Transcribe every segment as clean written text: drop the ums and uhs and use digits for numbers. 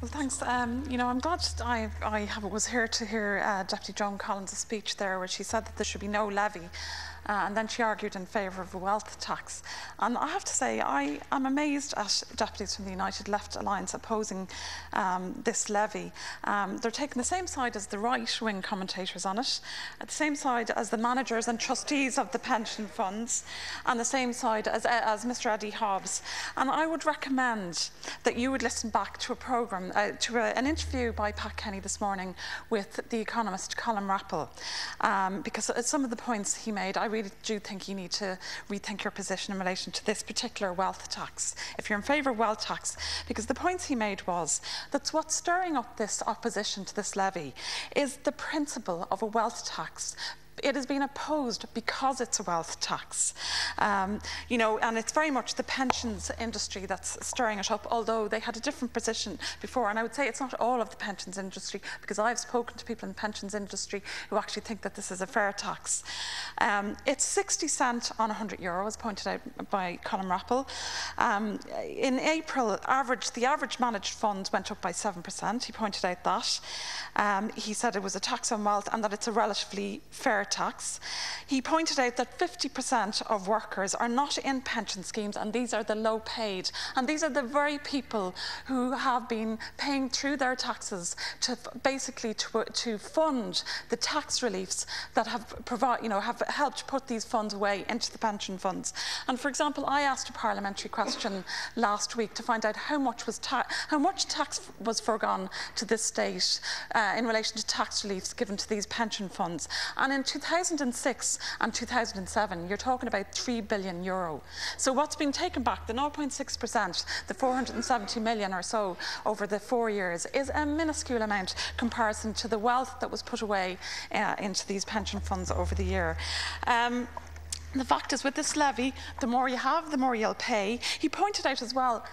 Well, thanks. I'm glad I was here to hear Deputy Joan Collins' speech there, where she said that there should be no levy. And then she argued in favour of a wealth tax. And I have to say, I am amazed at deputies from the United Left Alliance opposing this levy. They're taking the same side as the right-wing commentators on it, at the same side as the managers and trustees of the pension funds, and the same side as Mr. Eddie Hobbs. And I would recommend that you would listen back to a programme, an interview by Pat Kenny this morning with the economist Colin Rappel, because some of the points he made, I really do think you need to rethink your position in relation to this particular wealth tax, if you're in favour of wealth tax, because the points he made was that what's stirring up this opposition to this levy is the principle of a wealth tax. It has been opposed because it's a wealth tax, and it's very much the pensions industry that's stirring it up, although they had a different position before. And I would say it's not all of the pensions industry, because I've spoken to people in the pensions industry who actually think that this is a fair tax. It's 60 cents on €100, as pointed out by Colin Rappel. In April, the average managed funds went up by 7%. He pointed out that. He said it was a tax on wealth and that it's a relatively fair tax. He pointed out that 50% of workers are not in pension schemes, and these are the low paid, and these are the very people who have been paying through their taxes to basically to fund the tax reliefs that have helped put these funds away into the pension funds. And for example, I asked a parliamentary question last week to find out how much tax was foregone to this state in relation to tax reliefs given to these pension funds. And in 2006 and 2007, you're talking about €3 billion. So what's been taken back, the 0.6%, the 470 million or so over the 4 years, is a minuscule amount comparison to the wealth that was put away into these pension funds over the year. The fact is, with this levy, the more you have, the more you'll pay. He pointed out as well,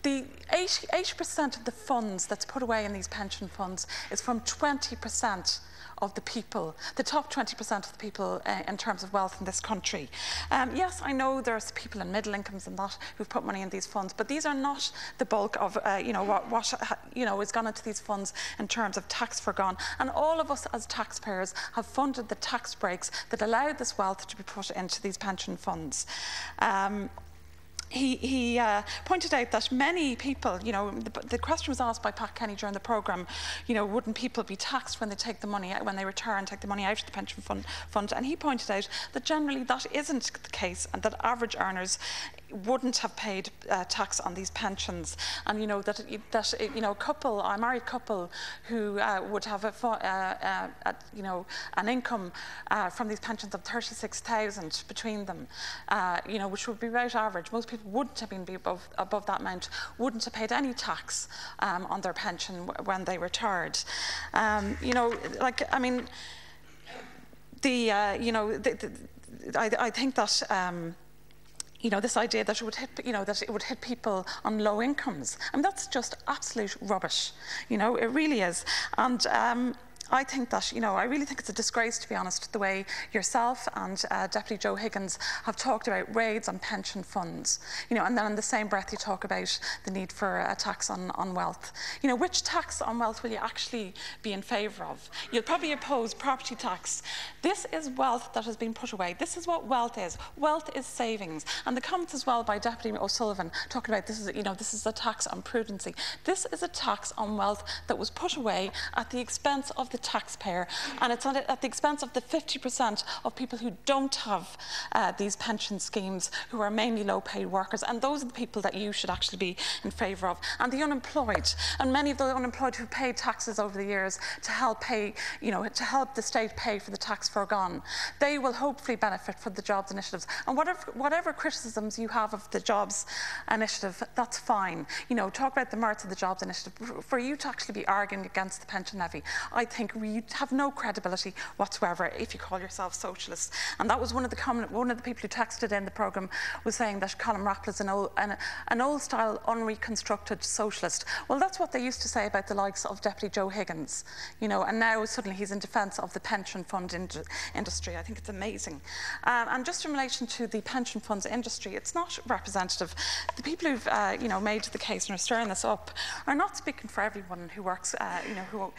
the 80% of the funds that's put away in these pension funds is from 20% of the people, the top 20% of the people in terms of wealth in this country. Yes, I know there's people in middle incomes and that who've put money in these funds, but these are not the bulk of what has gone into these funds in terms of tax foregone. And all of us as taxpayers have funded the tax breaks that allowed this wealth to be put into these pension funds. He pointed out that many people, the question was asked by Pat Kenny during the programme, wouldn't people be taxed when they take the money out, when they retire and take the money out of the pension fund? And he pointed out that generally that isn't the case, and that average earners wouldn't have paid tax on these pensions, and a married couple who would have an income from these pensions of 36,000 between them, which would be about average. Most people wouldn't have been above that amount, wouldn't have paid any tax on their pension when they retired. I think that. This idea that it would hit people on low incomes. I mean, that's just absolute rubbish. It really is. And I think that, I really think it's a disgrace, to be honest, the way yourself and Deputy Joe Higgins have talked about raids on pension funds, and then in the same breath you talk about the need for a tax on wealth. Which tax on wealth will you actually be in favour of? You'll probably oppose property tax. This is wealth that has been put away. This is what wealth is. Wealth is savings. And the comments as well by Deputy O'Sullivan talking about this is a tax on prudency. This is a tax on wealth that was put away at the expense of the taxpayer, and it's at the expense of the 50% of people who don't have these pension schemes, who are mainly low-paid workers, and those are the people that you should actually be in favour of. And the unemployed, and many of the unemployed who paid taxes over the years to help pay, to help the state pay for the tax foregone, they will hopefully benefit from the jobs initiatives. And whatever criticisms you have of the jobs initiative, that's fine. Talk about the merits of the jobs initiative. For you to actually be arguing against the pension levy, I think think you have no credibility whatsoever if you call yourself socialist. And that was one of the people who texted in the programme was saying that Colin Rappel is an old-style, unreconstructed socialist. Well, that's what they used to say about the likes of Deputy Joe Higgins, you know, and now suddenly he's in defence of the pension fund industry. I think it's amazing. And just in relation to the pension funds industry, it's not representative. The people who've, you know, made the case and are stirring this up are not speaking for everyone who works, you know,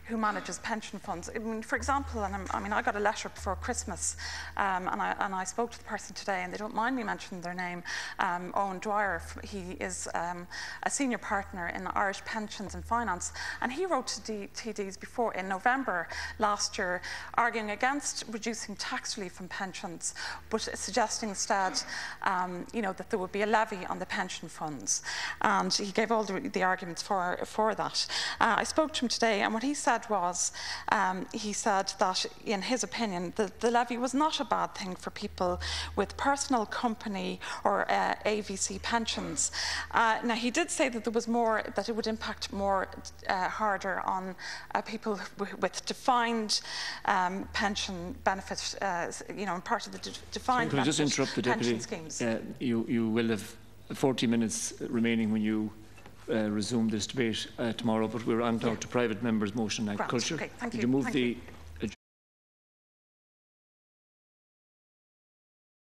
who manages pension funds. I mean, for example, and I got a letter before Christmas, and I spoke to the person today, and they don't mind me mentioning their name, Owen Dwyer. He is a senior partner in Irish Pensions and Finance, and he wrote to TDs before in November last year, arguing against reducing tax relief on pensions, but suggesting instead, you know, that there would be a levy on the pension funds, and he gave all the arguments for that. I spoke to him today, and what he said was, he said that in his opinion the levy was not a bad thing for people with personal, company or AVC pensions. Now he did say that there was more, that it would impact more harder on people with defined pension benefits, you know, and part of the defined benefit just interrupt the Deputy schemes. You will have 40 minutes remaining when you resume this debate tomorrow, but we're on now to private members' motion on agriculture. Okay, thank you. Would you move thank the you.